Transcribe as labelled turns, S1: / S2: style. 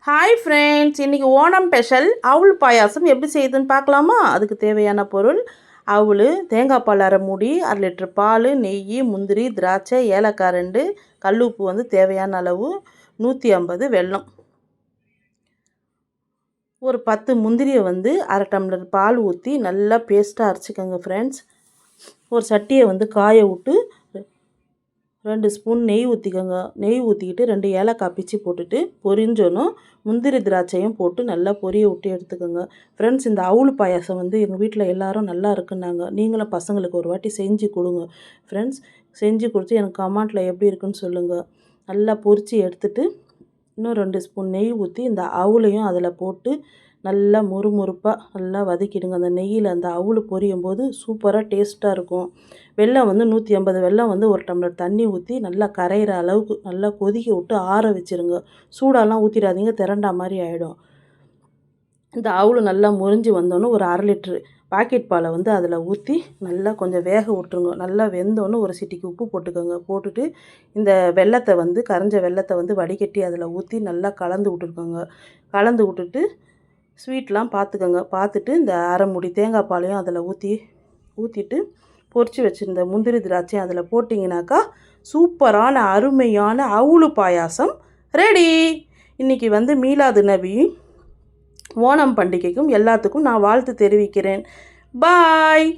S1: Hi friends, இன்றைக்கி Onam special அவுள் பாயாசம் எப்படி செய்யுதுன்னு பார்க்கலாமா? அதுக்கு தேவையான பொருள் அவுள், தேங்காய் பால் அரை மூடி, 1/2 லிட்டர் பால், நெய், முந்திரி, திராட்சை, ஏலக்காய் 2, கல் உப்பு வந்து தேவையான அளவு, 150 வெல்லம். ஒரு 10 முந்திரியை வந்து 1/2 டம்ளர் பால் ஊற்றி நல்லா பேஸ்ட்டாக அரைச்சிக்கோங்க ஃப்ரெண்ட்ஸ். ஒரு சட்டியை வந்து காய விட்டு 2 ஸ்பூன் நெய் ஊற்றிக்கோங்க. நெய் ஊற்றிக்கிட்டு 2 ஏலக்காய் பிச்சு போட்டுட்டு பொரிஞ்சோன்னும் முந்திரி திராட்சையும் போட்டு நல்லா பொரிய விட்டு எடுத்துக்கோங்க. ஃப்ரெண்ட்ஸ், இந்த அவுள் பாயாசம் வந்து எங்கள் வீட்டில் எல்லோரும் நல்லா இருக்குன்னாங்க. நீங்களும் பசங்களுக்கு ஒரு வாட்டி செஞ்சு கொடுங்க ஃப்ரெண்ட்ஸ். செஞ்சு கொடுத்து எனக்கு கமெண்ட்டில் எப்படி இருக்குன்னு சொல்லுங்கள். நல்லா பொரித்து எடுத்துட்டு இன்னும் 2 ஸ்பூன் நெய் ஊற்றி இந்த அவுளையும் அதில் போட்டு நல்லா முறுமுறுப்பாக நல்லா வதக்கிடுங்க. அந்த நெய்யில் அந்த அவுள் பொரியும் போது சூப்பராக டேஸ்ட்டாக இருக்கும். வெல்லம் வந்து 150 வெல்லம் வந்து 1 டம்ளர் தண்ணி ஊற்றி நல்லா கரையிற அளவுக்கு நல்லா கொதிக்க விட்டு ஆற வச்சுருங்க. சூடாலாம் ஊற்றிடாதீங்க, திரண்டா மாதிரி ஆகிடும். இந்த அவுள் நல்லா முறிஞ்சு வந்தோன்னே ஒரு 1/2 லிட்ரு பாக்கெட் பாலை வந்து அதில் ஊற்றி நல்லா கொஞ்சம் வேக விட்ருங்க. நல்லா வெந்தோன்னே ஒரு சிட்டிக்கு உப்பு போட்டுக்கோங்க. போட்டுட்டு இந்த வெல்லத்தை வந்து கரைஞ்ச வெல்லத்தை வந்து வடிகட்டி அதில் ஊற்றி நல்லா கலந்து விட்டுருக்கோங்க. கலந்து விட்டுட்டு ஸ்வீட்லாம் பார்த்துக்கோங்க. பார்த்துட்டு இந்த அரை மூடி தேங்காய் பாலையும் அதில் ஊற்றிட்டு பொரித்து வச்சுருந்த முந்திரி திராட்சையும் அதில் போட்டிங்கனாக்கா சூப்பரான அருமையான அவுள் பாயாசம் ரெடி. இன்றைக்கி வந்து மீலாது நபி ஓணம் பண்டிகைக்கும் எல்லாத்துக்கும் நான் வாழ்த்து தெரிவிக்கிறேன். பாய்.